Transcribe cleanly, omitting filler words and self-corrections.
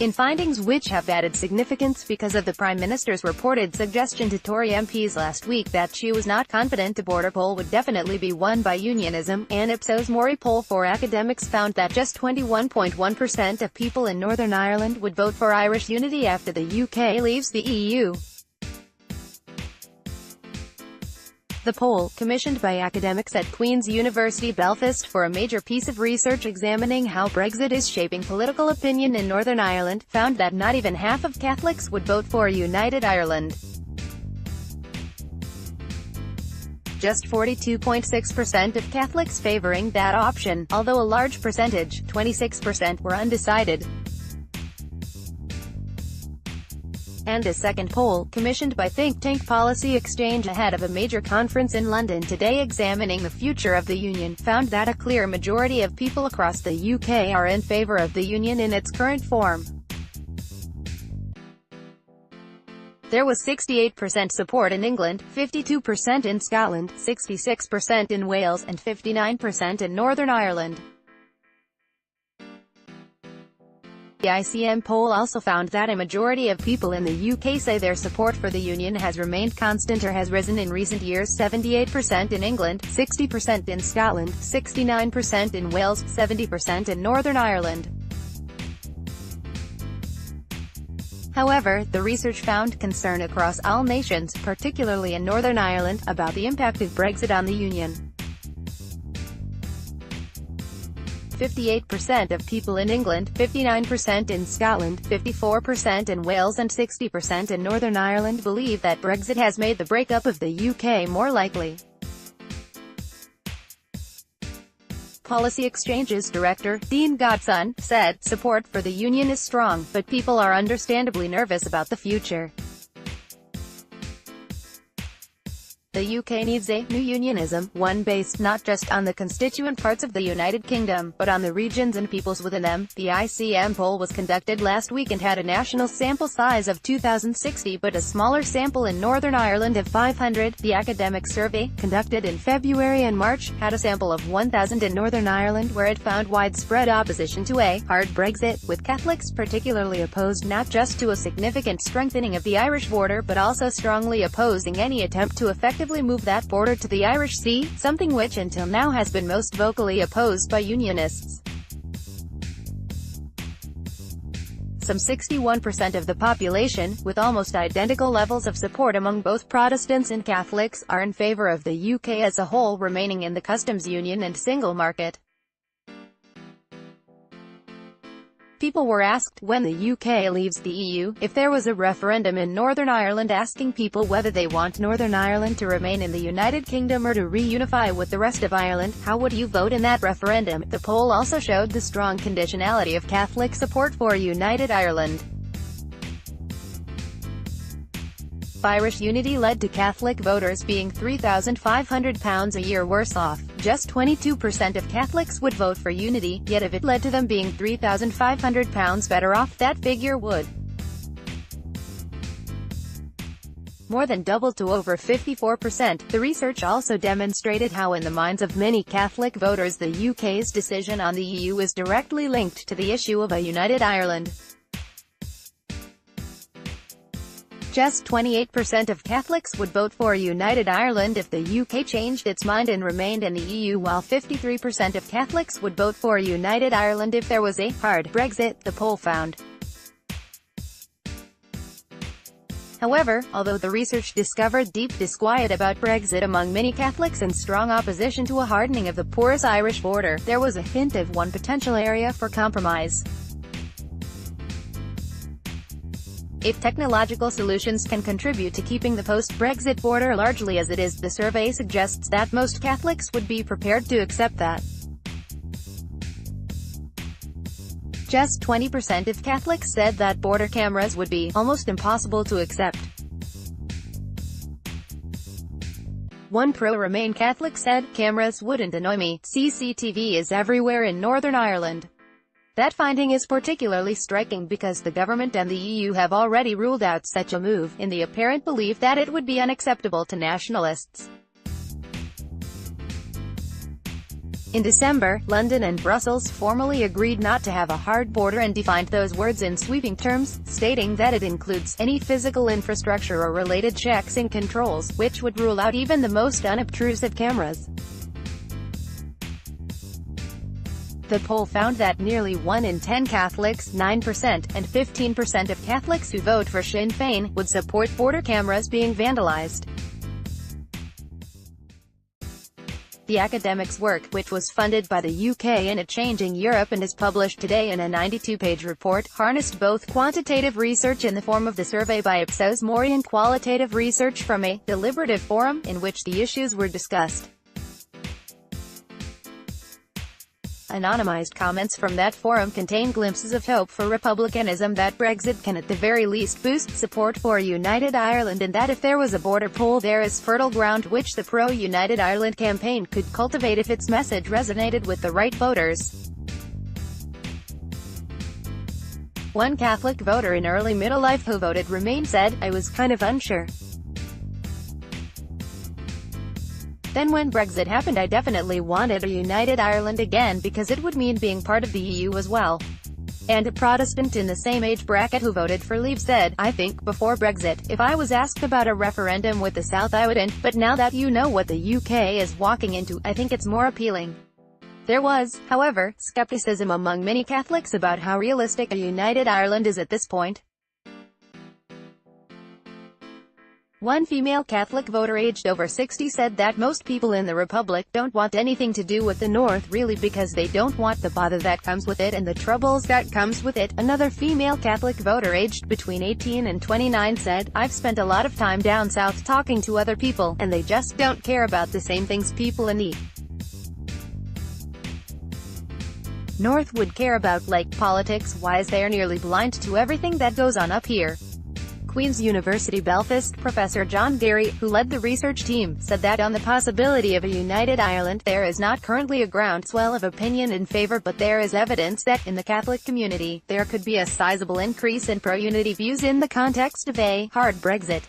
In findings which have added significance because of the Prime Minister's reported suggestion to Tory MPs last week that she was not confident the border poll would definitely be won by unionism, an Ipsos MORI poll for academics found that just 21.1% of people in Northern Ireland would vote for Irish unity after the UK leaves the EU. The poll, commissioned by academics at Queen's University Belfast for a major piece of research examining how Brexit is shaping political opinion in Northern Ireland, found that not even half of Catholics would vote for United Ireland. Just 42.6% of Catholics favouring that option, although a large percentage, 26%, were undecided. And a second poll, commissioned by think tank Policy Exchange ahead of a major conference in London today examining the future of the Union, found that a clear majority of people across the UK are in favour of the Union in its current form. There was 68% support in England, 52% in Scotland, 66% in Wales, and 59% in Northern Ireland. The ICM poll also found that a majority of people in the UK say their support for the Union has remained constant or has risen in recent years. 78% in England, 60% in Scotland, 69% in Wales, 70% in Northern Ireland. However, the research found concern across all nations, particularly in Northern Ireland, about the impact of Brexit on the Union. 58% of people in England, 59% in Scotland, 54% in Wales and 60% in Northern Ireland believe that Brexit has made the breakup of the UK more likely. Policy Exchange's director, Dean Godson, said, "Support for the Union is strong, but people are understandably nervous about the future. The UK needs a new unionism, one based not just on the constituent parts of the United Kingdom, but on the regions and peoples within them." The ICM poll was conducted last week and had a national sample size of 2,060 but a smaller sample in Northern Ireland of 500. The academic survey, conducted in February and March, had a sample of 1,000 in Northern Ireland where it found widespread opposition to a hard Brexit, with Catholics particularly opposed not just to a significant strengthening of the Irish border but also strongly opposing any attempt to effectively move that border to the Irish Sea, something which until now has been most vocally opposed by unionists. Some 61% of the population, with almost identical levels of support among both Protestants and Catholics, are in favour of the UK as a whole remaining in the customs union and single market. People were asked, when the UK leaves the EU, if there was a referendum in Northern Ireland asking people whether they want Northern Ireland to remain in the United Kingdom or to reunify with the rest of Ireland, how would you vote in that referendum? The poll also showed the strong conditionality of Catholic support for United Ireland. Irish unity led to Catholic voters being £3,500 a year worse off. Just 22% of Catholics would vote for unity, yet if it led to them being £3,500 better off, that figure would more than double to over 54%. The research also demonstrated how in the minds of many Catholic voters the UK's decision on the EU is directly linked to the issue of a united Ireland. Just 28% of Catholics would vote for United Ireland if the UK changed its mind and remained in the EU, while 53% of Catholics would vote for United Ireland if there was a hard Brexit, the poll found. However, although the research discovered deep disquiet about Brexit among many Catholics and strong opposition to a hardening of the porous Irish border, there was a hint of one potential area for compromise. If technological solutions can contribute to keeping the post-Brexit border largely as it is, the survey suggests that most Catholics would be prepared to accept that. Just 20% of Catholics said that border cameras would be almost impossible to accept. One pro-Remain Catholic said, "Cameras wouldn't annoy me. CCTV is everywhere in Northern Ireland." That finding is particularly striking because the government and the EU have already ruled out such a move, in the apparent belief that it would be unacceptable to nationalists. In December, London and Brussels formally agreed not to have a hard border and defined those words in sweeping terms, stating that it includes any physical infrastructure or related checks and controls, which would rule out even the most unobtrusive cameras. The poll found that nearly 1 in 10 Catholics, 9%, and 15% of Catholics who vote for Sinn Féin, would support border cameras being vandalized. The academic's work, which was funded by the UK in A Changing Europe and is published today in a 92-page report, harnessed both quantitative research in the form of the survey by Ipsos MORI and qualitative research from a deliberative forum, in which the issues were discussed. Anonymized comments from that forum contain glimpses of hope for republicanism, that Brexit can at the very least boost support for United Ireland, and that if there was a border poll there is fertile ground which the pro-United Ireland campaign could cultivate if its message resonated with the right voters. One Catholic voter in early middle life who voted Remain said, "I was kind of unsure. Then when Brexit happened I definitely wanted a united Ireland again because it would mean being part of the EU as well." And a Protestant in the same age bracket who voted for Leave said, "I think, before Brexit, if I was asked about a referendum with the South I wouldn't, but now that you know what the UK is walking into, I think it's more appealing." There was, however, skepticism among many Catholics about how realistic a united Ireland is at this point. One female Catholic voter aged over 60 said that most people in the Republic don't want anything to do with the North really because they don't want the bother that comes with it and the troubles that comes with it. Another female Catholic voter aged between 18 and 29 said, "I've spent a lot of time down south talking to other people, and they just don't care about the same things people in the North would care about, like politics-wise they're nearly blind to everything that goes on up here." Queen's University Belfast Professor John Gary, who led the research team, said that on the possibility of a united Ireland, there is not currently a groundswell of opinion in favour, but there is evidence that, in the Catholic community, there could be a sizable increase in pro-unity views in the context of a hard Brexit.